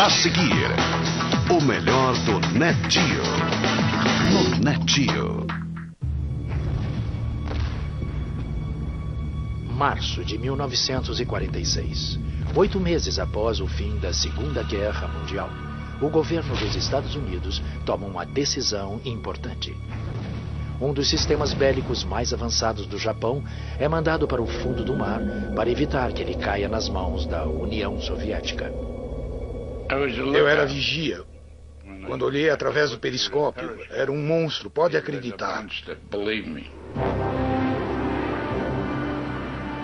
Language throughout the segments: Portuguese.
A seguir, o melhor do Net Geo. No Net Geo. Março de 1946. 8 meses após o fim da Segunda Guerra Mundial, o governo dos Estados Unidos toma uma decisão importante. Um dos sistemas bélicos mais avançados do Japão é mandado para o fundo do mar para evitar que ele caia nas mãos da União Soviética. Eu era vigia. Quando olhei através do periscópio, era um monstro, pode acreditar.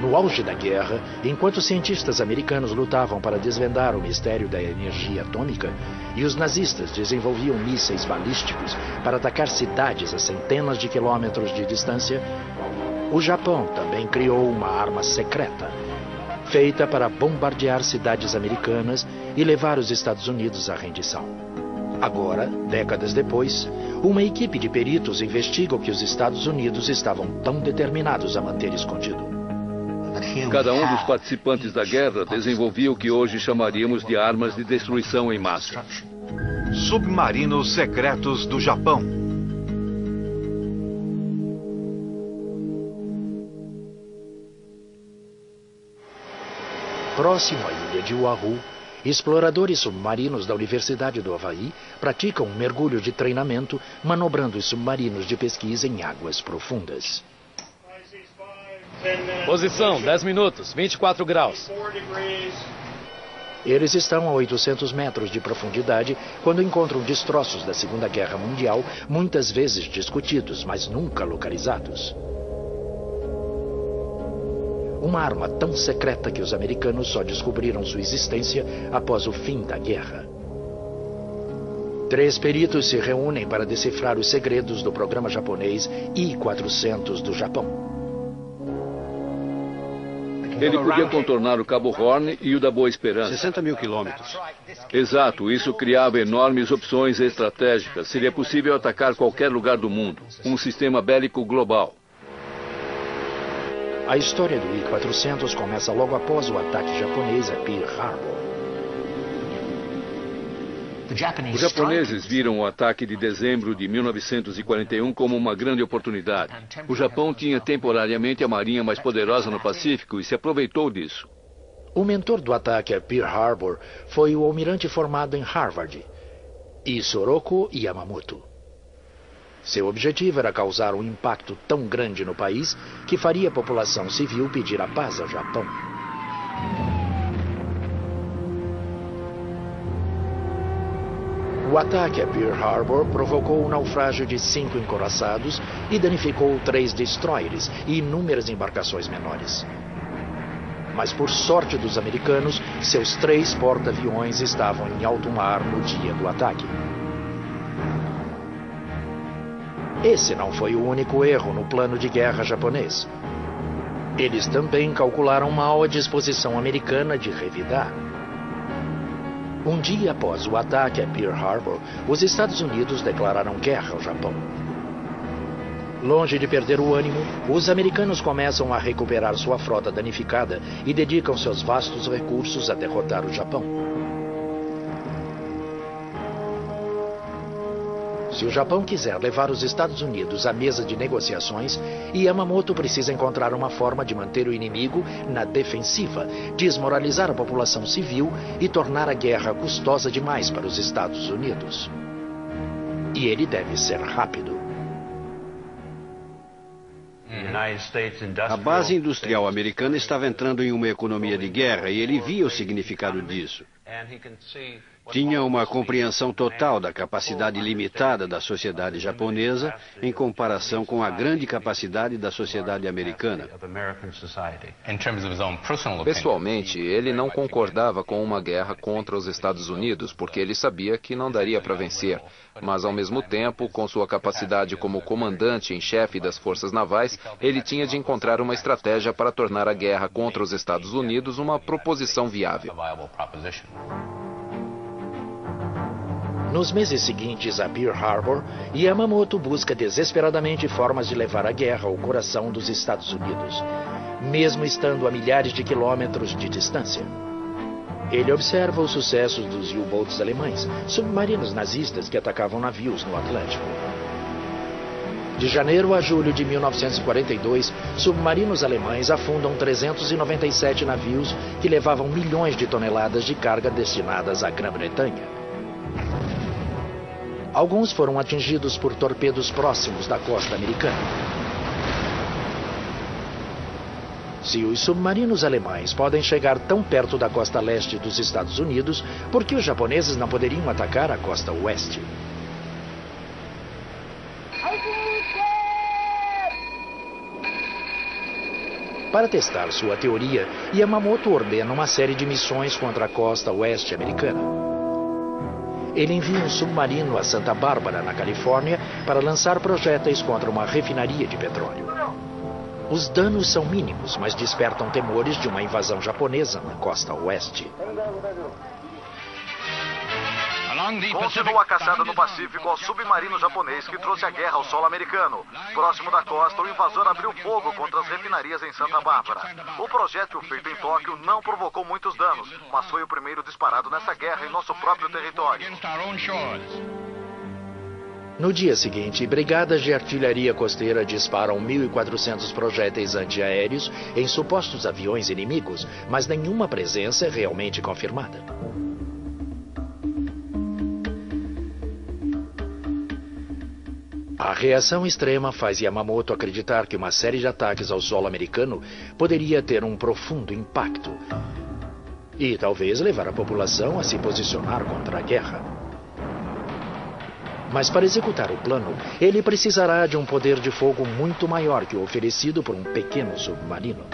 No auge da guerra, enquanto cientistas americanos lutavam para desvendar o mistério da energia atômica e os nazistas desenvolviam mísseis balísticos para atacar cidades a centenas de quilômetros de distância, o Japão também criou uma arma secreta, feita para bombardear cidades americanas e levar os Estados Unidos à rendição. Agora, décadas depois, uma equipe de peritos investiga o que os Estados Unidos estavam tão determinados a manter escondido. Cada um dos participantes da guerra desenvolvia o que hoje chamaríamos de armas de destruição em massa. Submarinos secretos do Japão. Próximo à ilha de Oahu, exploradores submarinos da Universidade do Havaí praticam um mergulho de treinamento, manobrando os submarinos de pesquisa em águas profundas. Posição, 10 minutos, 24 graus. Eles estão a 800 metros de profundidade quando encontram destroços da Segunda Guerra Mundial, muitas vezes discutidos, mas nunca localizados. Uma arma tão secreta que os americanos só descobriram sua existência após o fim da guerra. 3 peritos se reúnem para decifrar os segredos do programa japonês I-400 do Japão. Ele podia contornar o Cabo Horn e o da Boa Esperança. 60 mil quilômetros. Exato, isso criava enormes opções estratégicas. Seria possível atacar qualquer lugar do mundo. Um sistema bélico global. A história do I-400 começa logo após o ataque japonês a Pearl Harbor. Os japoneses viram o ataque de dezembro de 1941 como uma grande oportunidade. O Japão tinha temporariamente a marinha mais poderosa no Pacífico e se aproveitou disso. O mentor do ataque a Pearl Harbor foi o almirante formado em Harvard, Isoroku Yamamoto. Seu objetivo era causar um impacto tão grande no país que faria a população civil pedir a paz ao Japão. O ataque a Pearl Harbor provocou o naufrágio de 5 encoraçados e danificou 3 destroyers e inúmeras embarcações menores. Mas por sorte dos americanos, seus 3 porta-aviões estavam em alto mar no dia do ataque. Esse não foi o único erro no plano de guerra japonês. Eles também calcularam mal a disposição americana de revidar. Um dia após o ataque a Pearl Harbor, os Estados Unidos declararam guerra ao Japão. Longe de perder o ânimo, os americanos começam a recuperar sua frota danificada e dedicam seus vastos recursos a derrotar o Japão. Se o Japão quiser levar os Estados Unidos à mesa de negociações, Yamamoto precisa encontrar uma forma de manter o inimigo na defensiva, desmoralizar a população civil e tornar a guerra custosa demais para os Estados Unidos. E ele deve ser rápido. A base industrial americana estava entrando em uma economia de guerra e ele via o significado disso. Tinha uma compreensão total da capacidade limitada da sociedade japonesa em comparação com a grande capacidade da sociedade americana. Pessoalmente, ele não concordava com uma guerra contra os Estados Unidos, porque ele sabia que não daria para vencer. Mas, ao mesmo tempo, com sua capacidade como comandante em chefe das forças navais, ele tinha de encontrar uma estratégia para tornar a guerra contra os Estados Unidos uma proposição viável. Nos meses seguintes a Pearl Harbor, Yamamoto busca desesperadamente formas de levar a guerra ao coração dos Estados Unidos, mesmo estando a milhares de quilômetros de distância. Ele observa os sucessos dos U-boats alemães, submarinos nazistas que atacavam navios no Atlântico. De janeiro a julho de 1942, submarinos alemães afundam 397 navios que levavam milhões de toneladas de carga destinadas à Grã-Bretanha. Alguns foram atingidos por torpedos próximos da costa americana. Se os submarinos alemães podem chegar tão perto da costa leste dos Estados Unidos, por que os japoneses não poderiam atacar a costa oeste? Para testar sua teoria, Yamamoto ordena uma série de missões contra a costa oeste americana. Ele envia um submarino a Santa Bárbara, na Califórnia, para lançar projéteis contra uma refinaria de petróleo. Os danos são mínimos, mas despertam temores de uma invasão japonesa na costa oeste. Continua a caçada no Pacífico ao submarino japonês que trouxe a guerra ao solo americano. Próximo da costa, o invasor abriu fogo contra as refinarias em Santa Bárbara. O projétil feito em Tóquio não provocou muitos danos, mas foi o primeiro disparado nessa guerra em nosso próprio território. No dia seguinte, brigadas de artilharia costeira disparam 1.400 projéteis antiaéreos em supostos aviões inimigos, mas nenhuma presença é realmente confirmada. A reação extrema faz Yamamoto acreditar que uma série de ataques ao solo americano poderia ter um profundo impacto e talvez levar a população a se posicionar contra a guerra. Mas para executar o plano, ele precisará de um poder de fogo muito maior que o oferecido por um pequeno submarino.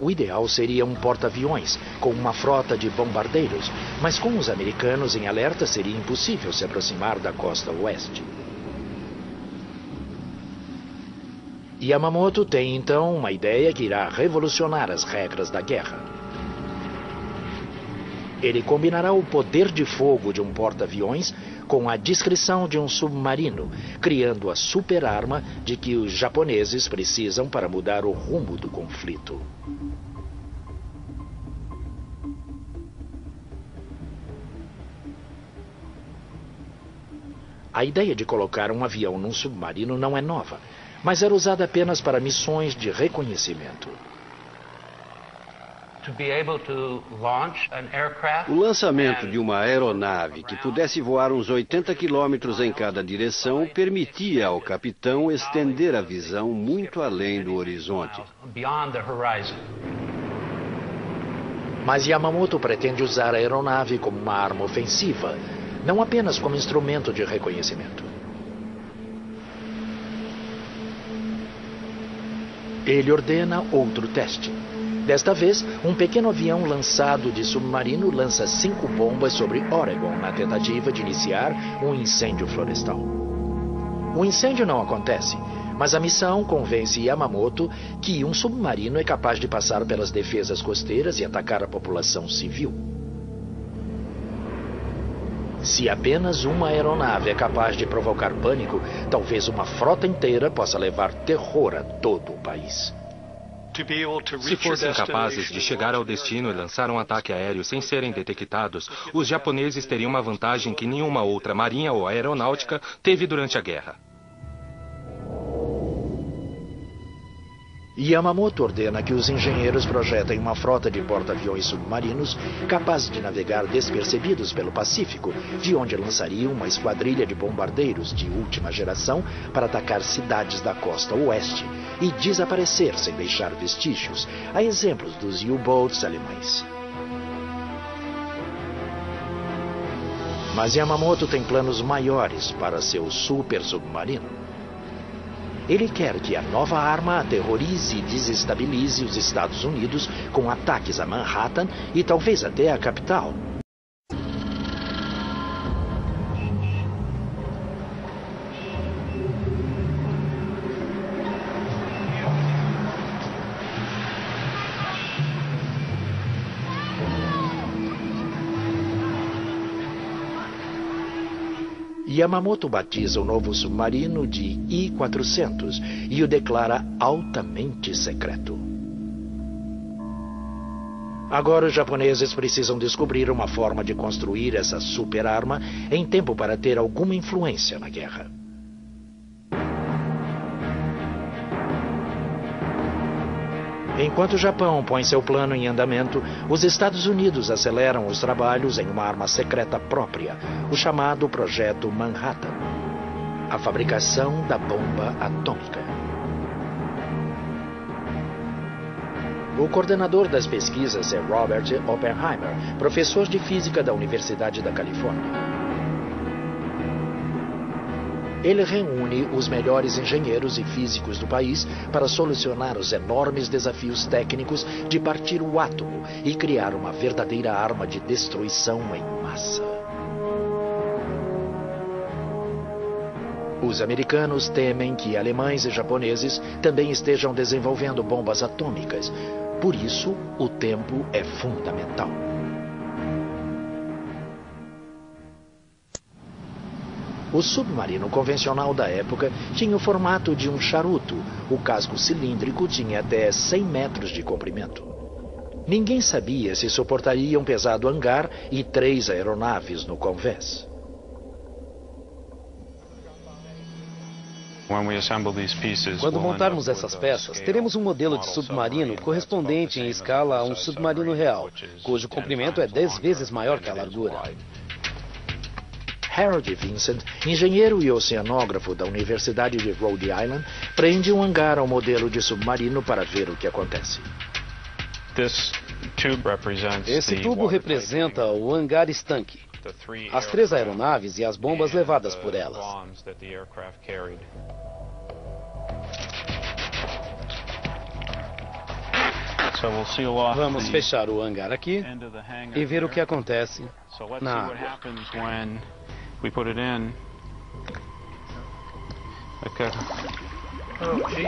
O ideal seria um porta-aviões com uma frota de bombardeiros, mas com os americanos em alerta seria impossível se aproximar da costa oeste. Yamamoto tem então uma ideia que irá revolucionar as regras da guerra. Ele combinará o poder de fogo de um porta-aviões com a discrição de um submarino, criando a super-arma de que os japoneses precisam para mudar o rumo do conflito. A ideia de colocar um avião num submarino não é nova, mas era usada apenas para missões de reconhecimento. O lançamento de uma aeronave que pudesse voar uns 80 quilômetros em cada direção permitia ao capitão estender a visão muito além do horizonte. Mas Yamamoto pretende usar a aeronave como uma arma ofensiva, não apenas como instrumento de reconhecimento. Ele ordena outro teste. Desta vez, um pequeno avião lançado de submarino lança 5 bombas sobre Oregon na tentativa de iniciar um incêndio florestal. O incêndio não acontece, mas a missão convence Yamamoto que um submarino é capaz de passar pelas defesas costeiras e atacar a população civil. Se apenas uma aeronave é capaz de provocar pânico, talvez uma frota inteira possa levar terror a todo o país. Se fossem capazes de chegar ao destino e lançar um ataque aéreo sem serem detectados, os japoneses teriam uma vantagem que nenhuma outra marinha ou aeronáutica teve durante a guerra. Yamamoto ordena que os engenheiros projetem uma frota de porta-aviões submarinos capaz de navegar despercebidos pelo Pacífico, de onde lançariam uma esquadrilha de bombardeiros de última geração para atacar cidades da costa oeste e desaparecer sem deixar vestígios, a exemplos dos U-boats alemães. Mas Yamamoto tem planos maiores para seu super submarino. Ele quer que a nova arma aterrorize e desestabilize os Estados Unidos com ataques a Manhattan e talvez até a capital. Yamamoto batiza o novo submarino de I-400 e o declara altamente secreto. Agora os japoneses precisam descobrir uma forma de construir essa super-arma em tempo para ter alguma influência na guerra. Enquanto o Japão põe seu plano em andamento, os Estados Unidos aceleram os trabalhos em uma arma secreta própria, o chamado Projeto Manhattan, a fabricação da bomba atômica. O coordenador das pesquisas é Robert Oppenheimer, professor de física da Universidade da Califórnia. Ele reúne os melhores engenheiros e físicos do país para solucionar os enormes desafios técnicos de partir o átomo e criar uma verdadeira arma de destruição em massa. Os americanos temem que alemães e japoneses também estejam desenvolvendo bombas atômicas. Por isso, o tempo é fundamental. O submarino convencional da época tinha o formato de um charuto. O casco cilíndrico tinha até 100 metros de comprimento. Ninguém sabia se suportaria um pesado hangar e 3 aeronaves no convés. Quando montarmos essas peças, teremos um modelo de submarino correspondente em escala a um submarino real, cujo comprimento é 10 vezes maior que a largura. Harold Vincent, engenheiro e oceanógrafo da Universidade de Rhode Island, prende um hangar ao modelo de submarino para ver o que acontece. Esse tubo representa o hangar estanque, as 3 aeronaves e as bombas levadas por elas. Vamos fechar o hangar aqui e ver o que acontece na água.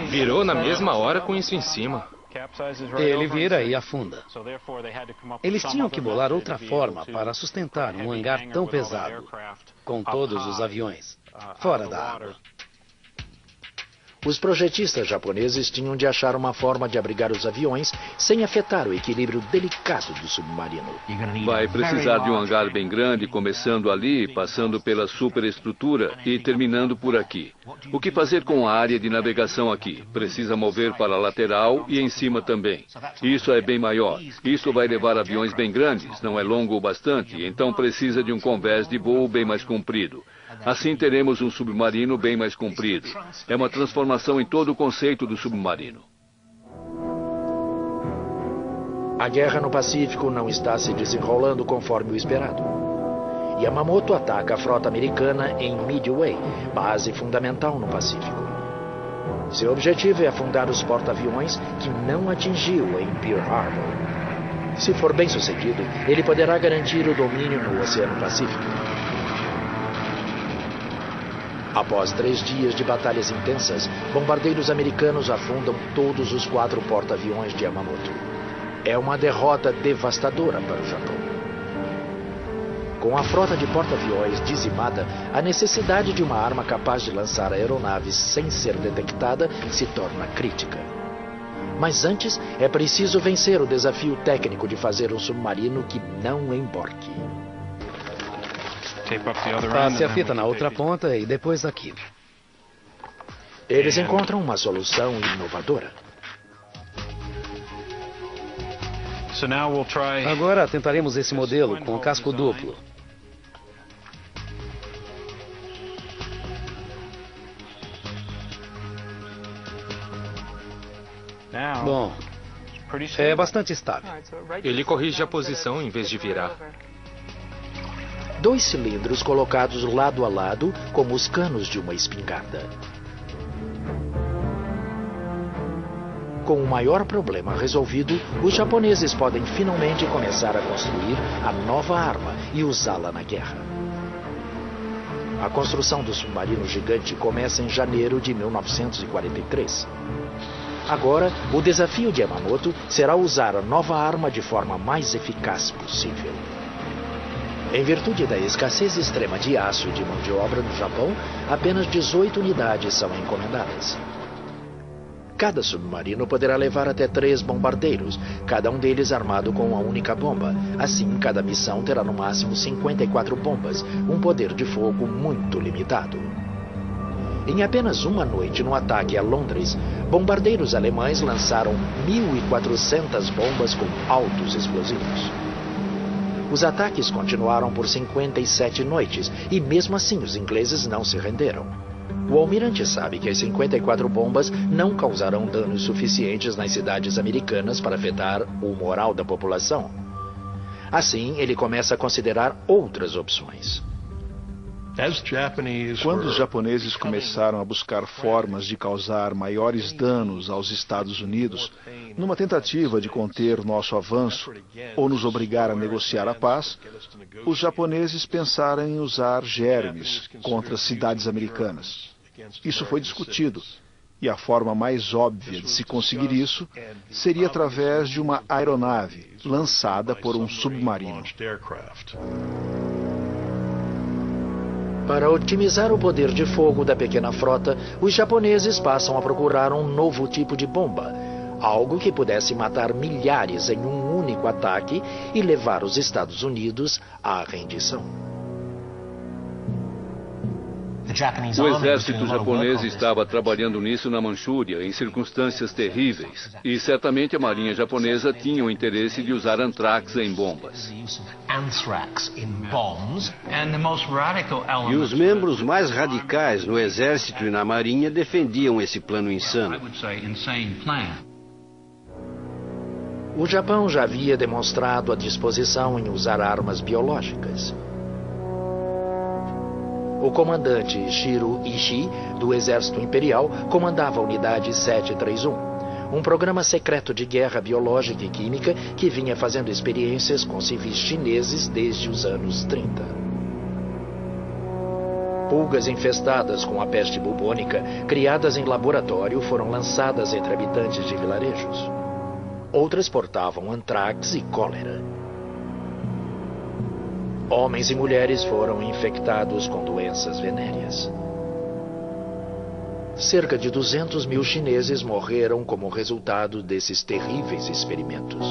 Virou na mesma hora com isso em cima. Ele vira e afunda. Eles tinham que bolar outra forma para sustentar um hangar tão pesado, com todos os aviões, fora da água. Os projetistas japoneses tinham de achar uma forma de abrigar os aviões sem afetar o equilíbrio delicado do submarino. Vai precisar de um hangar bem grande, começando ali, passando pela superestrutura e terminando por aqui. O que fazer com a área de navegação aqui? Precisa mover para a lateral e em cima também. Isso é bem maior. Isso vai levar aviões bem grandes, não é longo o bastante, então precisa de um convés de voo bem mais comprido. Assim teremos um submarino bem mais comprido. É uma transformação em todo o conceito do submarino. A guerra no Pacífico não está se desenrolando conforme o esperado. Yamamoto ataca a frota americana em Midway, base fundamental no Pacífico. Seu objetivo é afundar os porta-aviões que não atingiu em Pearl Harbor. Se for bem sucedido, ele poderá garantir o domínio no Oceano Pacífico. Após 3 dias de batalhas intensas, bombardeiros americanos afundam todos os 4 porta-aviões de Yamamoto. É uma derrota devastadora para o Japão. Com a frota de porta-aviões dizimada, a necessidade de uma arma capaz de lançar aeronaves sem ser detectada se torna crítica. Mas antes, é preciso vencer o desafio técnico de fazer um submarino que não emborque. Passe a fita na outra ponta e depois aqui. Eles encontram uma solução inovadora. Agora tentaremos esse modelo com casco duplo. Bom, é bastante estável. Ele corrige a posição em vez de virar. 2 cilindros colocados lado a lado, como os canos de uma espingarda. Com o maior problema resolvido, os japoneses podem finalmente começar a construir a nova arma e usá-la na guerra. A construção do submarino gigante começa em janeiro de 1943. Agora, o desafio de Yamamoto será usar a nova arma de forma mais eficaz possível. Em virtude da escassez extrema de aço e de mão de obra no Japão, apenas 18 unidades são encomendadas. Cada submarino poderá levar até 3 bombardeiros, cada um deles armado com uma única bomba. Assim, cada missão terá no máximo 54 bombas, um poder de fogo muito limitado. Em apenas uma noite no ataque a Londres, bombardeiros alemães lançaram 1.400 bombas com altos explosivos. Os ataques continuaram por 57 noites e, mesmo assim, os ingleses não se renderam. O almirante sabe que as 54 bombas não causarão danos suficientes nas cidades americanas para afetar o moral da população. Assim, ele começa a considerar outras opções. Quando os japoneses começaram a buscar formas de causar maiores danos aos Estados Unidos, numa tentativa de conter nosso avanço ou nos obrigar a negociar a paz, os japoneses pensaram em usar germes contra as cidades americanas. Isso foi discutido, e a forma mais óbvia de se conseguir isso seria através de uma aeronave lançada por um submarino. Para otimizar o poder de fogo da pequena frota, os japoneses passam a procurar um novo tipo de bomba, algo que pudesse matar milhares em um único ataque e levar os Estados Unidos à rendição. O exército japonês estava trabalhando nisso na Manchúria, em circunstâncias terríveis. E certamente a marinha japonesa tinha o interesse de usar antrax em bombas. E os membros mais radicais no exército e na marinha defendiam esse plano insano. O Japão já havia demonstrado a disposição em usar armas biológicas. O comandante Shiro Ishii, do Exército Imperial, comandava a Unidade 731, um programa secreto de guerra biológica e química que vinha fazendo experiências com civis chineses desde os anos 30. Pulgas infestadas com a peste bubônica, criadas em laboratório, foram lançadas entre habitantes de vilarejos. Outras portavam antrax e cólera. Homens e mulheres foram infectados com doenças venéreas. Cerca de 200 mil chineses morreram como resultado desses terríveis experimentos.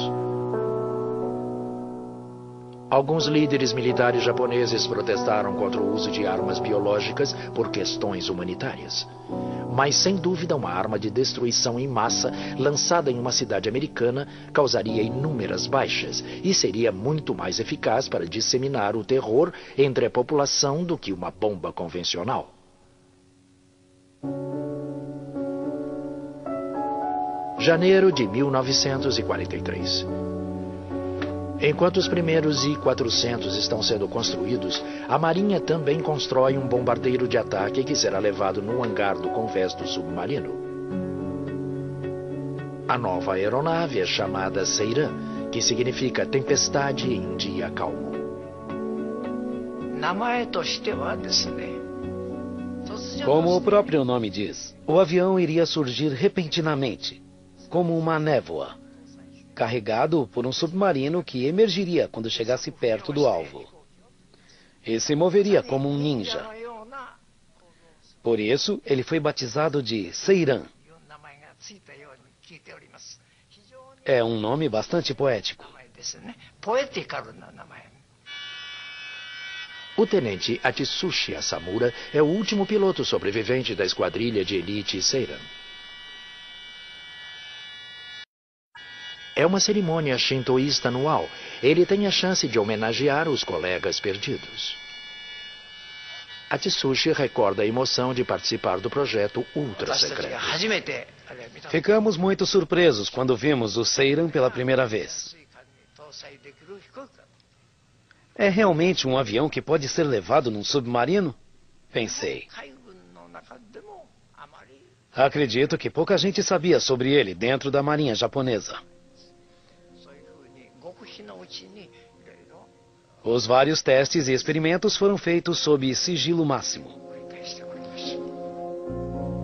Alguns líderes militares japoneses protestaram contra o uso de armas biológicas por questões humanitárias. Mas, sem dúvida, uma arma de destruição em massa lançada em uma cidade americana causaria inúmeras baixas e seria muito mais eficaz para disseminar o terror entre a população do que uma bomba convencional. Janeiro de 1943. Enquanto os primeiros I-400 estão sendo construídos, a Marinha também constrói um bombardeiro de ataque que será levado no hangar do convés do submarino. A nova aeronave é chamada Seiran, que significa tempestade em dia calmo. Como o próprio nome diz, o avião iria surgir repentinamente, como uma névoa, carregado por um submarino que emergiria quando chegasse perto do alvo. E se moveria como um ninja. Por isso, ele foi batizado de Seiran. É um nome bastante poético. O tenente Atsushi Asamura é o último piloto sobrevivente da esquadrilha de elite Seiran. É uma cerimônia shintoísta anual. Ele tem a chance de homenagear os colegas perdidos. Atsushi recorda a emoção de participar do projeto ultra secreto. Ficamos muito surpresos quando vimos o Seiran pela primeira vez. É realmente um avião que pode ser levado num submarino? Pensei. Acredito que pouca gente sabia sobre ele dentro da marinha japonesa. Os vários testes e experimentos foram feitos sob sigilo máximo.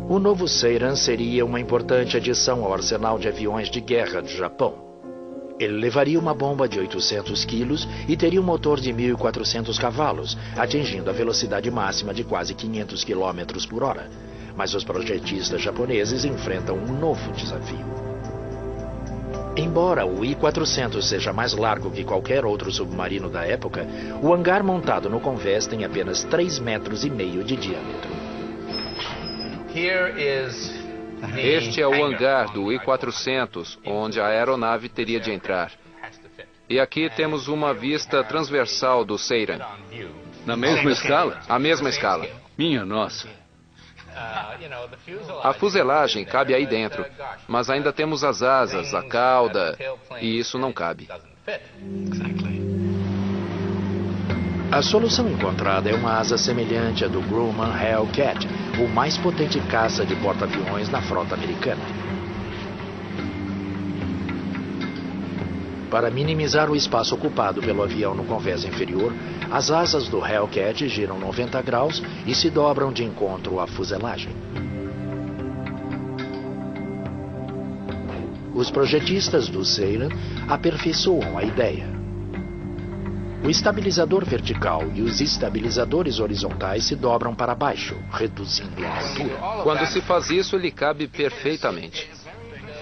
O novo Seiran seria uma importante adição ao arsenal de aviões de guerra do Japão. Ele levaria uma bomba de 800 quilos e teria um motor de 1.400 cavalos, atingindo a velocidade máxima de quase 500 km por hora. mas os projetistas japoneses enfrentam um novo desafio. Embora o I-400 seja mais largo que qualquer outro submarino da época, o hangar montado no convés tem apenas 3,5 metros de diâmetro. Este é o hangar do I-400, onde a aeronave teria de entrar. E aqui temos uma vista transversal do Seiran. Na mesma escala? A mesma escala. Minha nossa. A fuselagem cabe aí dentro, mas ainda temos as asas, a cauda, e isso não cabe. A solução encontrada é uma asa semelhante à do Grumman Hellcat, o mais potente caça de porta-aviões na frota americana. Para minimizar o espaço ocupado pelo avião no convés inferior, as asas do Hellcat giram 90 graus e se dobram de encontro à fuselagem. Os projetistas do Seiran aperfeiçoam a ideia. O estabilizador vertical e os estabilizadores horizontais se dobram para baixo, reduzindo a altura. Quando se faz isso, ele cabe perfeitamente.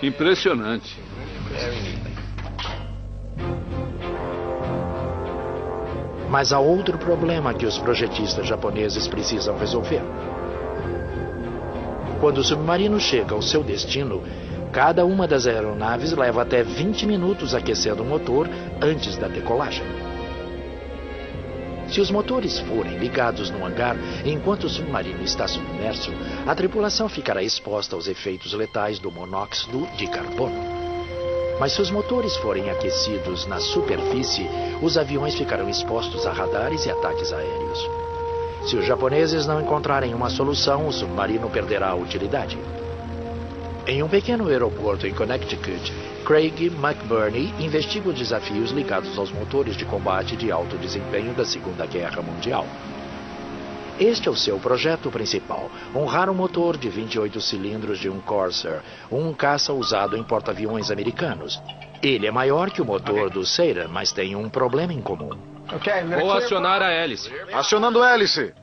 Impressionante. Mas há outro problema que os projetistas japoneses precisam resolver. Quando o submarino chega ao seu destino, cada uma das aeronaves leva até 20 minutos aquecendo o motor antes da decolagem. Se os motores forem ligados no hangar enquanto o submarino está submerso, a tripulação ficará exposta aos efeitos letais do monóxido de carbono. Mas se os motores forem aquecidos na superfície, os aviões ficarão expostos a radares e ataques aéreos. Se os japoneses não encontrarem uma solução, o submarino perderá a utilidade. Em um pequeno aeroporto em Connecticut, Craig McBurney investiga os desafios ligados aos motores de combate de alto desempenho da Segunda Guerra Mundial. Este é o seu projeto principal, honrar um motor de 28 cilindros de um Corsair, um caça usado em porta-aviões americanos. Ele é maior que o motor do Seiran, mas tem um problema em comum. Vou acionar a hélice. Acionando a hélice.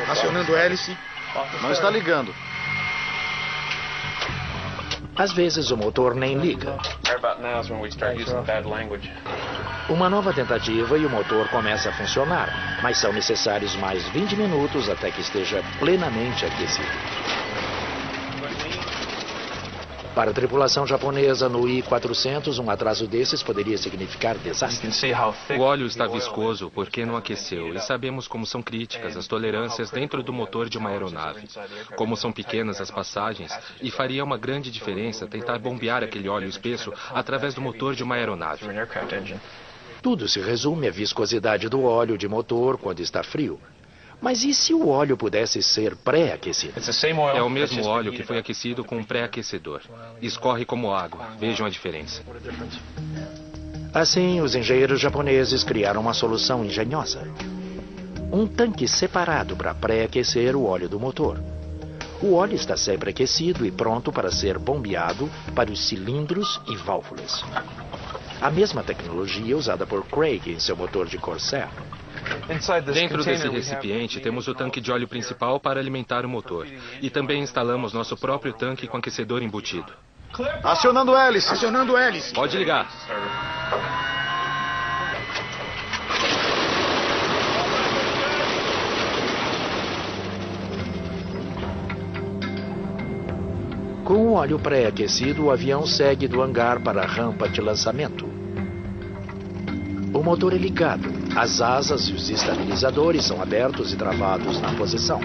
Acionando a hélice. Não está ligando. Às vezes o motor nem liga. Uma nova tentativa e o motor começa a funcionar, mas são necessários mais 20 minutos até que esteja plenamente aquecido. Para a tripulação japonesa no I-400, um atraso desses poderia significar desastre. O óleo está viscoso porque não aqueceu e sabemos como são críticas as tolerâncias dentro do motor de uma aeronave. Como são pequenas as passagens e faria uma grande diferença tentar bombear aquele óleo espesso através do motor de uma aeronave. Tudo se resume à viscosidade do óleo de motor quando está frio. Mas e se o óleo pudesse ser pré-aquecido? É o mesmo óleo que foi aquecido com um pré-aquecedor. Escorre como água. Vejam a diferença. Assim, os engenheiros japoneses criaram uma solução engenhosa. Um tanque separado para pré-aquecer o óleo do motor. O óleo está sempre aquecido e pronto para ser bombeado para os cilindros e válvulas. A mesma tecnologia usada por Craig em seu motor de Corsair. Dentro desse recipiente temos o tanque de óleo principal para alimentar o motor. E também instalamos nosso próprio tanque com aquecedor embutido. Acionando a hélice. Acionando a hélice. Pode ligar. Com o óleo pré-aquecido, o avião segue do hangar para a rampa de lançamento. O motor é ligado, as asas e os estabilizadores são abertos e travados na posição.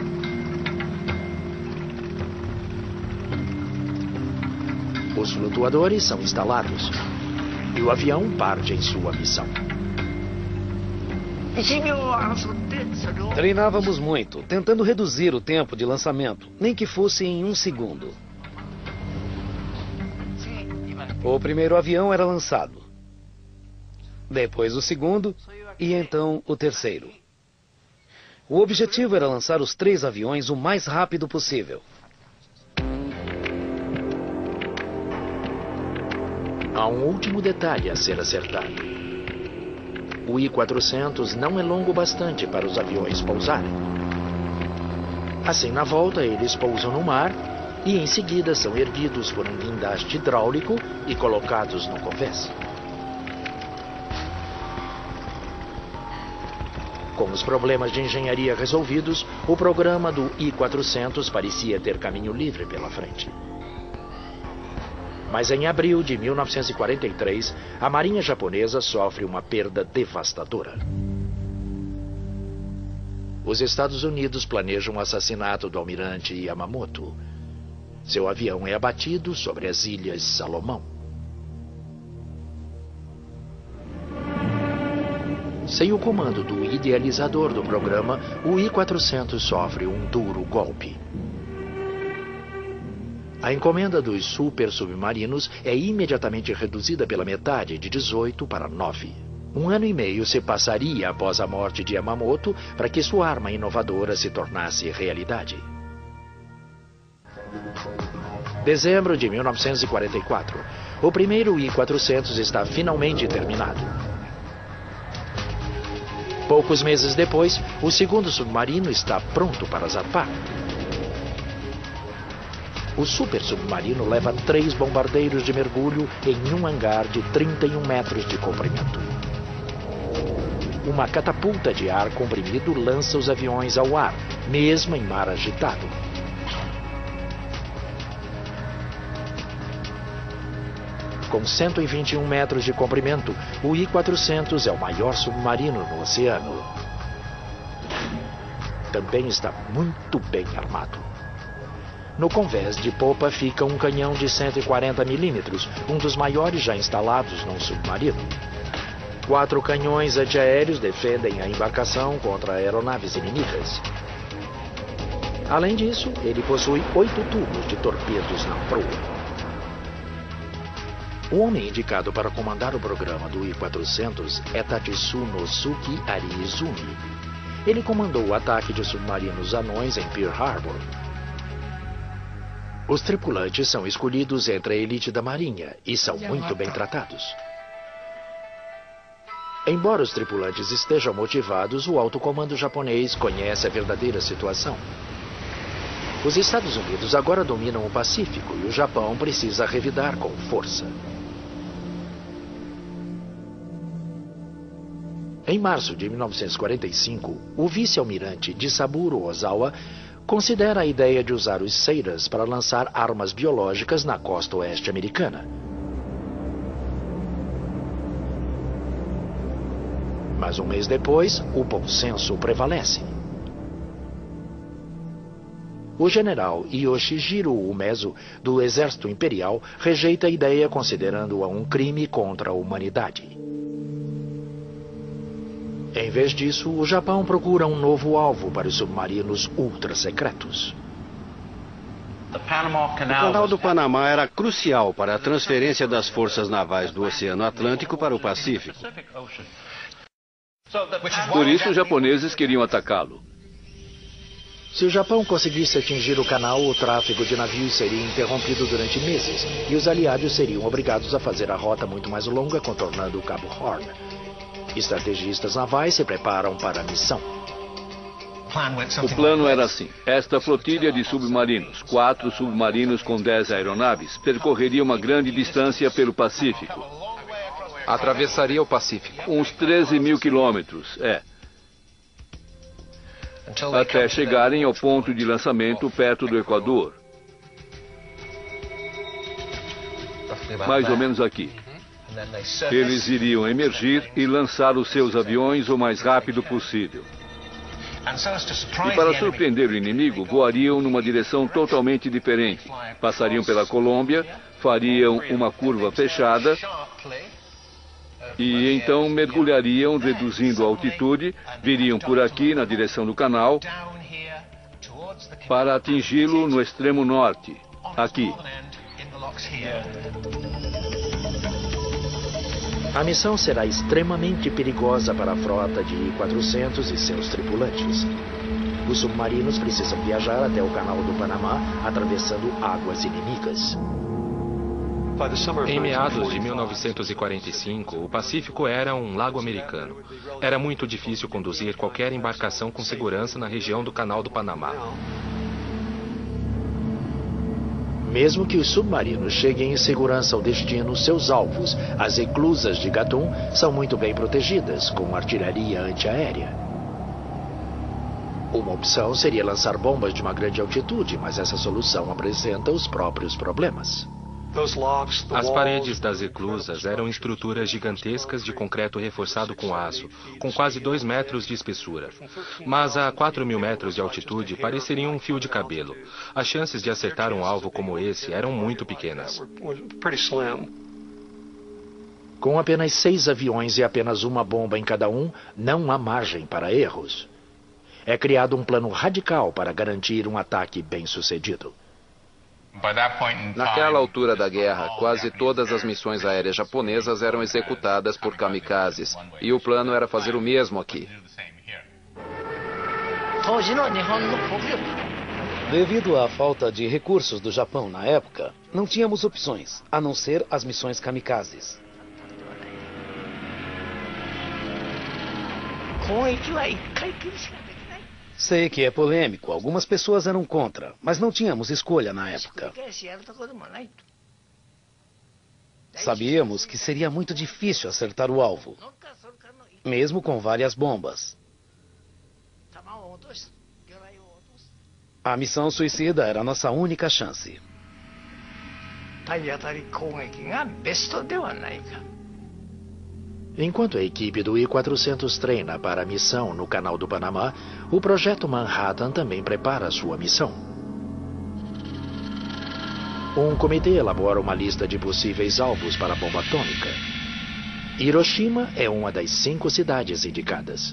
Os flutuadores são instalados e o avião parte em sua missão. Treinávamos muito, tentando reduzir o tempo de lançamento, nem que fosse em 1 segundo. O primeiro avião era lançado. Depois o segundo e então o terceiro. O objetivo era lançar os 3 aviões o mais rápido possível. Há um último detalhe a ser acertado. o I-400 não é longo bastante para os aviões pousarem. Assim, na volta, eles pousam no mar e em seguida são erguidos por um guindaste hidráulico e colocados no convés. Com os problemas de engenharia resolvidos, o programa do I-400 parecia ter caminho livre pela frente. Mas em abril de 1943, a Marinha japonesa sofre uma perda devastadora. Os Estados Unidos planejam o assassinato do almirante Yamamoto. Seu avião é abatido sobre as Ilhas Salomão. Sem o comando do idealizador do programa, o I-400 sofre um duro golpe. A encomenda dos super submarinos é imediatamente reduzida pela metade, de 18 para 9. 1 ano e meio se passaria após a morte de Yamamoto para que sua arma inovadora se tornasse realidade. Dezembro de 1944. O primeiro I-400 está finalmente terminado. Poucos meses depois, o segundo submarino está pronto para zarpar. O super submarino leva 3 bombardeiros de mergulho em um hangar de 31 metros de comprimento. Uma catapulta de ar comprimido lança os aviões ao ar, mesmo em mar agitado. Com 121 metros de comprimento, o I-400 é o maior submarino no oceano. Também está muito bem armado. No convés de popa fica um canhão de 140 milímetros, um dos maiores já instalados num submarino. 4 canhões antiaéreos defendem a embarcação contra aeronaves inimigas. Além disso, ele possui 8 tubos de torpedos na proa. O homem indicado para comandar o programa do I-400 é Tatsunosuke Ariizumi. Ele comandou o ataque de submarinos anões em Pearl Harbor. Os tripulantes são escolhidos entre a elite da Marinha e são muito bem tratados. Embora os tripulantes estejam motivados, o alto comando japonês conhece a verdadeira situação. Os Estados Unidos agora dominam o Pacífico e o Japão precisa revidar com força. Em março de 1945, o vice-almirante Disaburo Ozawa considera a ideia de usar os Seiras para lançar armas biológicas na costa oeste americana. Mas um mês depois, o bom senso prevalece. O general Yoshijiro Umezu, do Exército Imperial, rejeita a ideia considerando-a um crime contra a humanidade. Em vez disso, o Japão procura um novo alvo para os submarinos ultra-secretos. O Canal do Panamá era crucial para a transferência das forças navais do Oceano Atlântico para o Pacífico. Por isso, os japoneses queriam atacá-lo. Se o Japão conseguisse atingir o canal, o tráfego de navios seria interrompido durante meses e os aliados seriam obrigados a fazer a rota muito mais longa, contornando o Cabo Horn. Estrategistas navais se preparam para a missão. O plano era assim. Esta flotilha de submarinos, 4 submarinos com 10 aeronaves, percorreria uma grande distância pelo Pacífico. Atravessaria o Pacífico. Uns 13 mil quilômetros, até chegarem ao ponto de lançamento perto do Equador. Mais ou menos aqui. Eles iriam emergir e lançar os seus aviões o mais rápido possível. E para surpreender o inimigo, voariam numa direção totalmente diferente. Passariam pela Colômbia, fariam uma curva fechada e então mergulhariam, reduzindo a altitude, viriam por aqui na direção do canal para atingi-lo no extremo norte, aqui. A missão será extremamente perigosa para a frota de I-400 e seus tripulantes. Os submarinos precisam viajar até o Canal do Panamá, atravessando águas inimigas. Em meados de 1945, o Pacífico era um lago americano. Era muito difícil conduzir qualquer embarcação com segurança na região do Canal do Panamá. Mesmo que os submarinos cheguem em segurança ao destino, seus alvos, as eclusas de Gatun, são muito bem protegidas, com artilharia antiaérea. Uma opção seria lançar bombas de uma grande altitude, mas essa solução apresenta os próprios problemas. As paredes das eclusas eram estruturas gigantescas de concreto reforçado com aço, com quase 2 metros de espessura. Mas a 4.000 metros de altitude pareceriam um fio de cabelo. As chances de acertar um alvo como esse eram muito pequenas. Com apenas 6 aviões e apenas uma bomba em cada um, não há margem para erros. É criado um plano radical para garantir um ataque bem-sucedido. Naquela altura da guerra, quase todas as missões aéreas japonesas eram executadas por kamikazes, e o plano era fazer o mesmo aqui. Devido à falta de recursos do Japão na época, não tínhamos opções, a não ser as missões kamikazes. Sei que é polêmico, algumas pessoas eram contra, mas não tínhamos escolha na época. Sabíamos que seria muito difícil acertar o alvo, mesmo com várias bombas. A missão suicida era a nossa única chance. Enquanto a equipe do I-400 treina para a missão no Canal do Panamá, o Projeto Manhattan também prepara sua missão. Um comitê elabora uma lista de possíveis alvos para a bomba atômica. Hiroshima é uma das 5 cidades indicadas.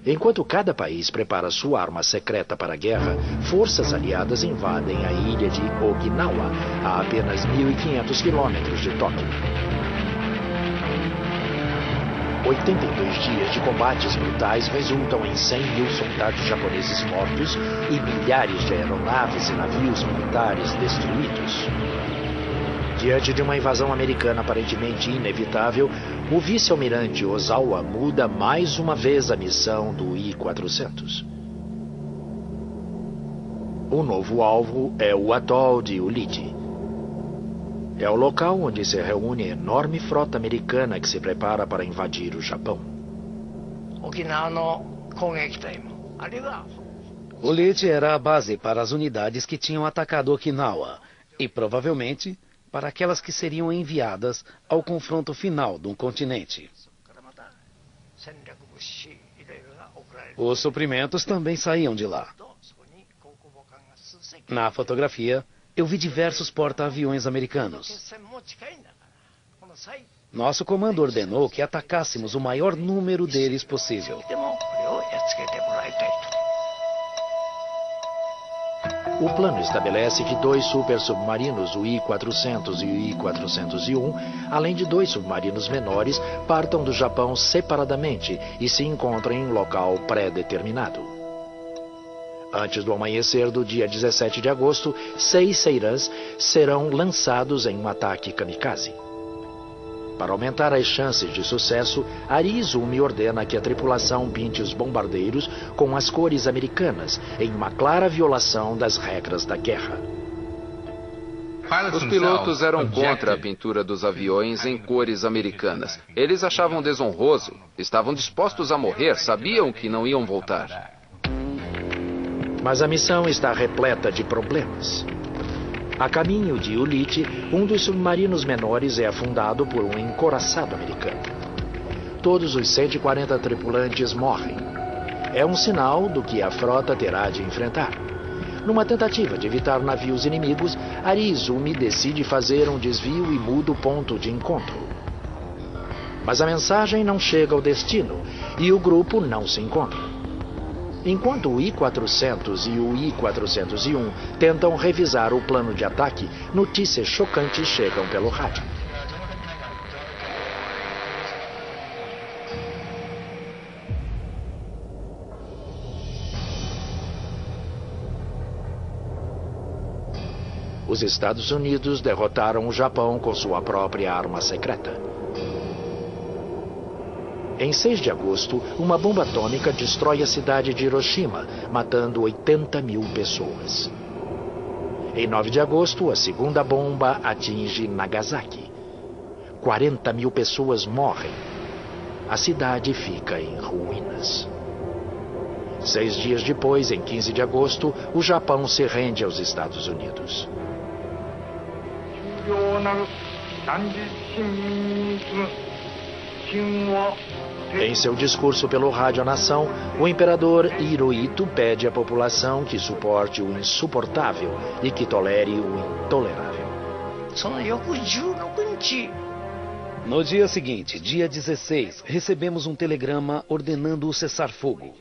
Enquanto cada país prepara sua arma secreta para a guerra, forças aliadas invadem a ilha de Okinawa, a apenas 1.500 quilômetros de Tóquio. 82 dias de combates brutais resultam em 100.000 soldados japoneses mortos e milhares de aeronaves e navios militares destruídos. Diante de uma invasão americana aparentemente inevitável, o vice-almirante Ozawa muda mais uma vez a missão do I-400. O novo alvo é o atol de Ulithi. É o local onde se reúne a enorme frota americana que se prepara para invadir o Japão. Ulithi era a base para as unidades que tinham atacado Okinawa e, provavelmente, para aquelas que seriam enviadas ao confronto final de um continente. Os suprimentos também saíam de lá. Na fotografia, eu vi diversos porta-aviões americanos. Nosso comando ordenou que atacássemos o maior número deles possível. O plano estabelece que 2 super-submarinos, o I-400 e o I-401, além de 2 submarinos menores, partam do Japão separadamente e se encontrem em um local pré-determinado. Antes do amanhecer do dia 17 de agosto, 6 Seirans serão lançados em um ataque kamikaze. Para aumentar as chances de sucesso, Ari Izumi ordena que a tripulação pinte os bombardeiros com as cores americanas, em uma clara violação das regras da guerra. Os pilotos eram contra a pintura dos aviões em cores americanas. Eles achavam desonroso, estavam dispostos a morrer, sabiam que não iam voltar. Mas a missão está repleta de problemas. A caminho de Ulithi, um dos submarinos menores é afundado por um encouraçado americano. Todos os 140 tripulantes morrem. É um sinal do que a frota terá de enfrentar. Numa tentativa de evitar navios inimigos, Ari Izumi decide fazer um desvio e muda o ponto de encontro. Mas a mensagem não chega ao destino e o grupo não se encontra. Enquanto o I-400 e o I-401 tentam revisar o plano de ataque, notícias chocantes chegam pelo rádio. Os Estados Unidos derrotaram o Japão com sua própria arma secreta. Em 6 de agosto, uma bomba atômica destrói a cidade de Hiroshima, matando 80 mil pessoas. Em 9 de agosto, a segunda bomba atinge Nagasaki. 40 mil pessoas morrem. A cidade fica em ruínas. 6 dias depois, em 15 de agosto, o Japão se rende aos Estados Unidos. Em seu discurso pelo Rádio Nação, o imperador Hirohito pede à população que suporte o insuportável e que tolere o intolerável. No dia seguinte, dia 16, recebemos um telegrama ordenando o cessar-fogo.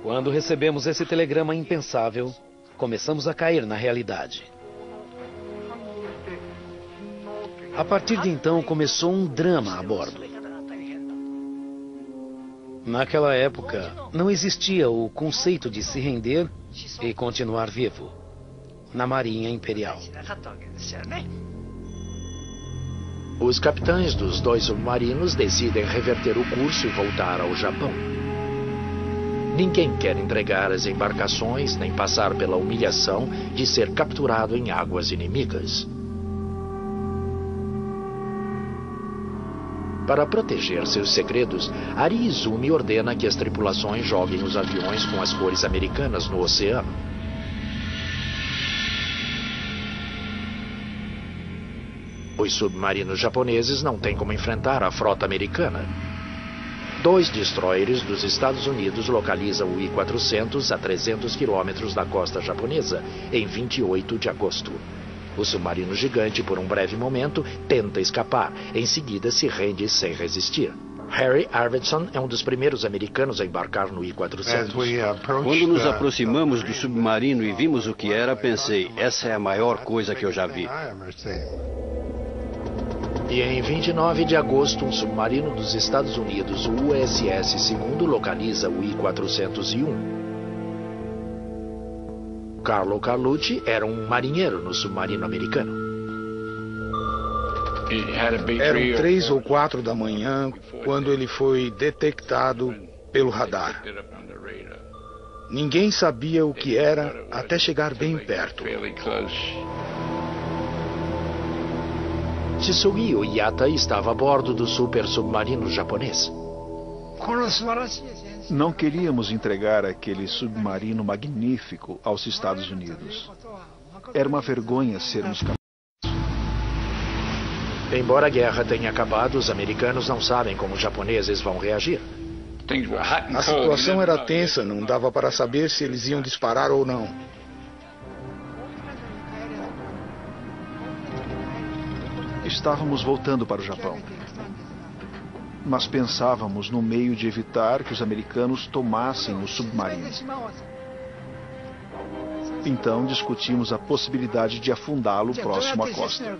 Quando recebemos esse telegrama impensável, começamos a cair na realidade. A partir de então, começou um drama a bordo. Naquela época, não existia o conceito de se render e continuar vivo na Marinha Imperial. Os capitães dos 2 submarinos decidem reverter o curso e voltar ao Japão. Ninguém quer entregar as embarcações nem passar pela humilhação de ser capturado em águas inimigas. Para proteger seus segredos, Ari Izumi ordena que as tripulações joguem os aviões com as cores americanas no oceano. Os submarinos japoneses não têm como enfrentar a frota americana. 2 destroyers dos Estados Unidos localizam o I-400 a 300 quilômetros da costa japonesa em 28 de agosto. O submarino gigante, por um breve momento, tenta escapar. Em seguida, se rende sem resistir. Harry Arvidsson é um dos primeiros americanos a embarcar no I-400. Quando nos aproximamos do submarino e vimos o que era, pensei, essa é a maior coisa que eu já vi. E em 29 de agosto, um submarino dos Estados Unidos, o USS-2, localiza o I-401. Carlo Carlucci era um marinheiro no submarino americano. Eram 3 ou 4 da manhã quando ele foi detectado pelo radar. Ninguém sabia o que era até chegar bem perto. Tsugi Oyata estava a bordo do super submarino japonês. Não queríamos entregar aquele submarino magnífico aos Estados Unidos. Era uma vergonha sermos capazes. Embora a guerra tenha acabado, os americanos não sabem como os japoneses vão reagir. A situação era tensa, não dava para saber se eles iam disparar ou não. Estávamos voltando para o Japão. Mas pensávamos no meio de evitar que os americanos tomassem o submarino. Então discutimos a possibilidade de afundá-lo próximo à costa.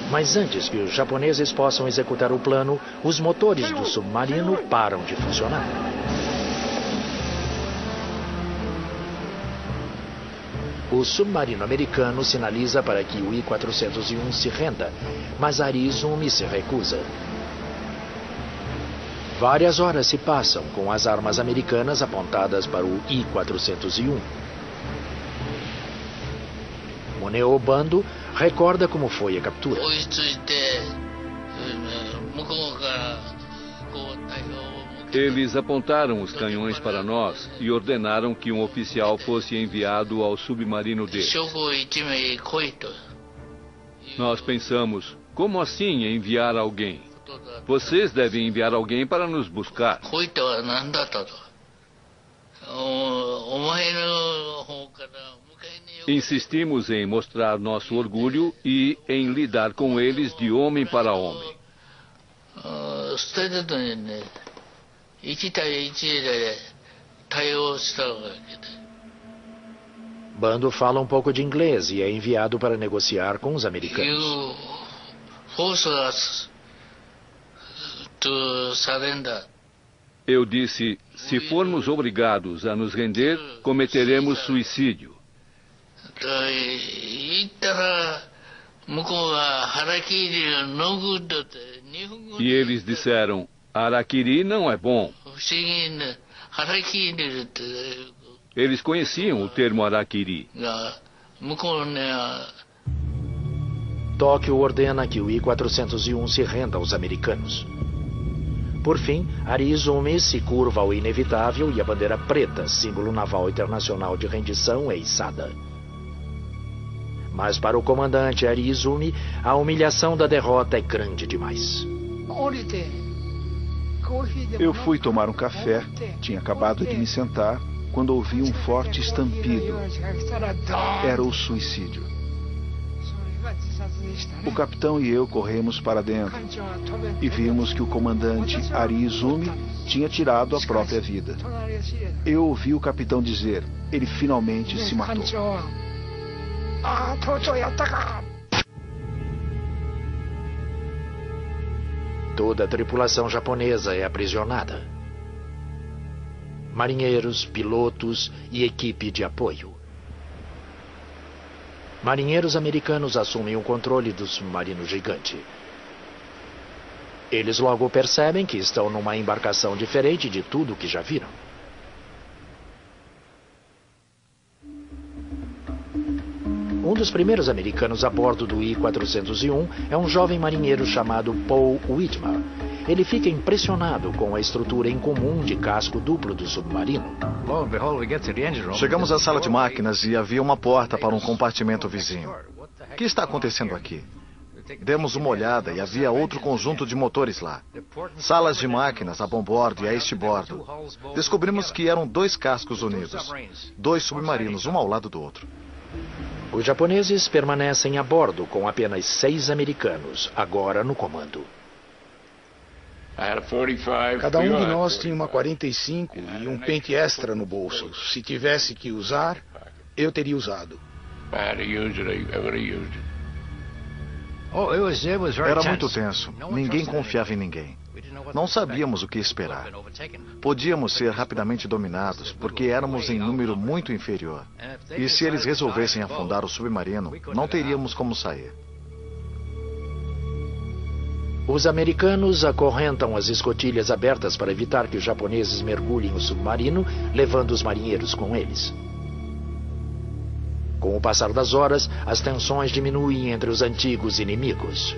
Mas antes que os japoneses possam executar o plano, os motores do submarino param de funcionar. O submarino americano sinaliza para que o I-401 se renda, mas Ari Izumi se recusa. Várias horas se passam com as armas americanas apontadas para o I-401. Moneo Bando recorda como foi a captura. Eles apontaram os canhões para nós e ordenaram que um oficial fosse enviado ao submarino D. Nós pensamos, como assim enviar alguém? Vocês devem enviar alguém para nos buscar. Insistimos em mostrar nosso orgulho e em lidar com eles de homem para homem. Bando fala um pouco de inglês e é enviado para negociar com os americanos. Eu disse, se formos obrigados a nos render, cometeremos suicídio. E eles disseram, harakiri não é bom. Eles conheciam o termo harakiri. Tóquio ordena que o I-401 se renda aos americanos. Por fim, Ariizumi se curva ao inevitável e a bandeira preta, símbolo naval internacional de rendição, é içada. Mas para o comandante Ariizumi, a humilhação da derrota é grande demais. Eu fui tomar um café, tinha acabado de me sentar, quando ouvi um forte estampido. Era o suicídio. O capitão e eu corremos para dentro e vimos que o comandante Ariizumi tinha tirado a própria vida. Eu ouvi o capitão dizer, ele finalmente se matou. Toda a tripulação japonesa é aprisionada. Marinheiros, pilotos e equipe de apoio. Marinheiros americanos assumem o controle do submarino gigante. Eles logo percebem que estão numa embarcação diferente de tudo que já viram. Um dos primeiros americanos a bordo do I-401 é um jovem marinheiro chamado Paul Whitmer. Ele fica impressionado com a estrutura incomum de casco duplo do submarino. Chegamos à sala de máquinas e havia uma porta para um compartimento vizinho. O que está acontecendo aqui? Demos uma olhada e havia outro conjunto de motores lá. Salas de máquinas a bombordo e a estibordo. Descobrimos que eram 2 cascos unidos. 2 submarinos, um ao lado do outro. Os japoneses permanecem a bordo com apenas 6 americanos, agora no comando. Cada um de nós tinha uma 45 e um pente extra no bolso. Se tivesse que usar, eu teria usado. Era muito tenso. Ninguém confiava em ninguém. Não sabíamos o que esperar. Podíamos ser rapidamente dominados, porque éramos em número muito inferior. E se eles resolvessem afundar o submarino, não teríamos como sair. Os americanos acorrentam as escotilhas abertas para evitar que os japoneses mergulhem o submarino, levando os marinheiros com eles. Com o passar das horas, as tensões diminuem entre os antigos inimigos.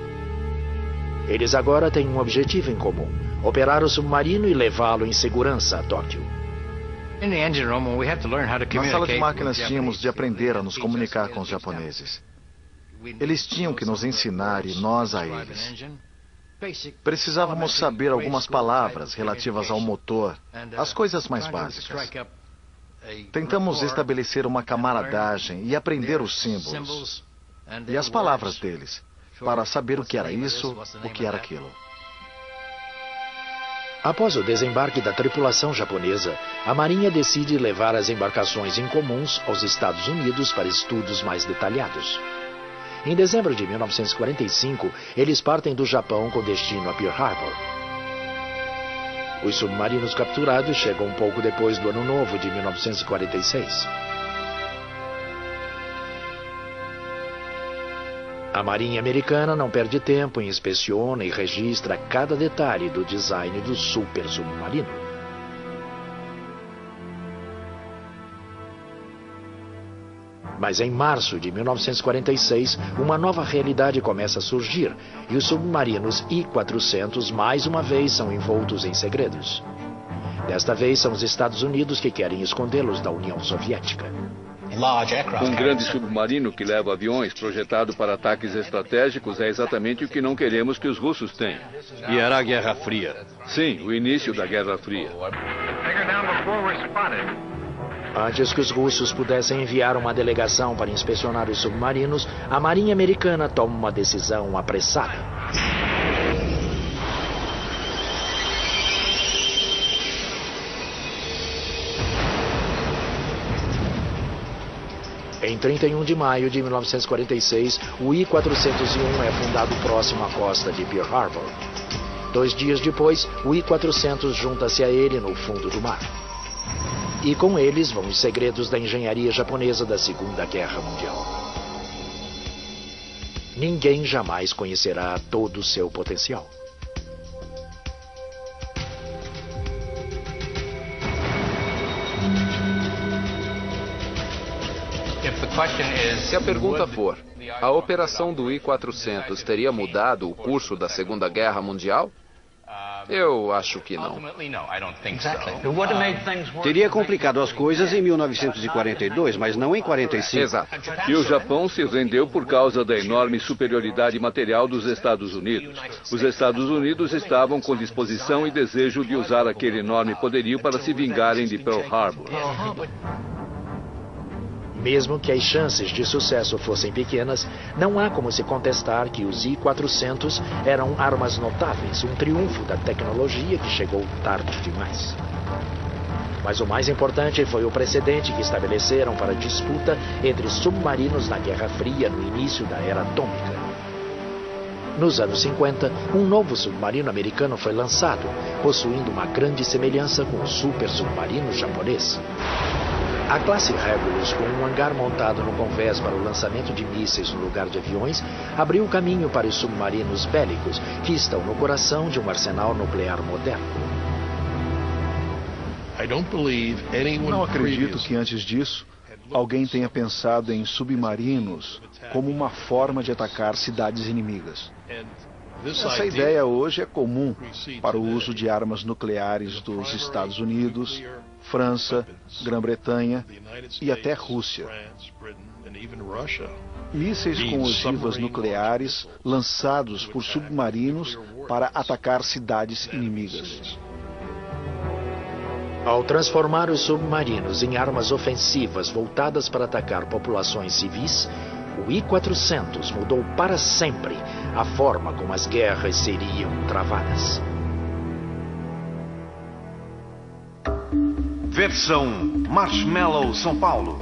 Eles agora têm um objetivo em comum: operar o submarino e levá-lo em segurança a Tóquio. Na sala de máquinas tínhamos de aprender a nos comunicar com os japoneses. Eles tinham que nos ensinar e nós a eles. Precisávamos saber algumas palavras relativas ao motor, as coisas mais básicas. Tentamos estabelecer uma camaradagem e aprender os símbolos e as palavras deles, para saber o que era isso, o que era aquilo. Após o desembarque da tripulação japonesa, a Marinha decide levar as embarcações incomuns aos Estados Unidos para estudos mais detalhados. Em dezembro de 1945, eles partem do Japão com destino a Pearl Harbor. Os submarinos capturados chegam um pouco depois do Ano Novo de 1946. A Marinha Americana não perde tempo e inspeciona e registra cada detalhe do design do super submarino. Mas em março de 1946, uma nova realidade começa a surgir e os submarinos I-400 mais uma vez são envoltos em segredos. Desta vez são os Estados Unidos que querem escondê-los da União Soviética. Um grande submarino que leva aviões projetado para ataques estratégicos é exatamente o que não queremos que os russos tenham. E era a Guerra Fria. Sim, o início da Guerra Fria. Antes que os russos pudessem enviar uma delegação para inspecionar os submarinos, a Marinha Americana toma uma decisão apressada. Em 31 de maio de 1946, o I-401 é afundado próximo à costa de Pearl Harbor. 2 dias depois, o I-400 junta-se a ele no fundo do mar. E com eles vão os segredos da engenharia japonesa da Segunda Guerra Mundial. Ninguém jamais conhecerá todo o seu potencial. Se a pergunta for, a operação do I-400 teria mudado o curso da Segunda Guerra Mundial? Eu acho que não. Teria complicado as coisas em 1942, mas não em 45. Exato. E o Japão se rendeu por causa da enorme superioridade material dos Estados Unidos. Os Estados Unidos estavam com disposição e desejo de usar aquele enorme poderio para se vingarem de Pearl Harbor. Mesmo que as chances de sucesso fossem pequenas, não há como se contestar que os I-400 eram armas notáveis, um triunfo da tecnologia que chegou tarde demais. Mas o mais importante foi o precedente que estabeleceram para a disputa entre submarinos na Guerra Fria no início da Era Atômica. Nos anos 50, um novo submarino americano foi lançado, possuindo uma grande semelhança com o super submarino japonês. A classe Regulus, com um hangar montado no convés para o lançamento de mísseis no lugar de aviões, abriu o caminho para os submarinos bélicos, que estão no coração de um arsenal nuclear moderno. Não acredito que antes disso alguém tenha pensado em submarinos como uma forma de atacar cidades inimigas. Essa ideia hoje é comum para o uso de armas nucleares dos Estados Unidos, França, Grã-Bretanha e até Rússia. Mísseis com ogivas nucleares lançados por submarinos para atacar cidades inimigas. Ao transformar os submarinos em armas ofensivas voltadas para atacar populações civis, o I-400 mudou para sempre a forma como as guerras seriam travadas. Versão Marshmallow São Paulo.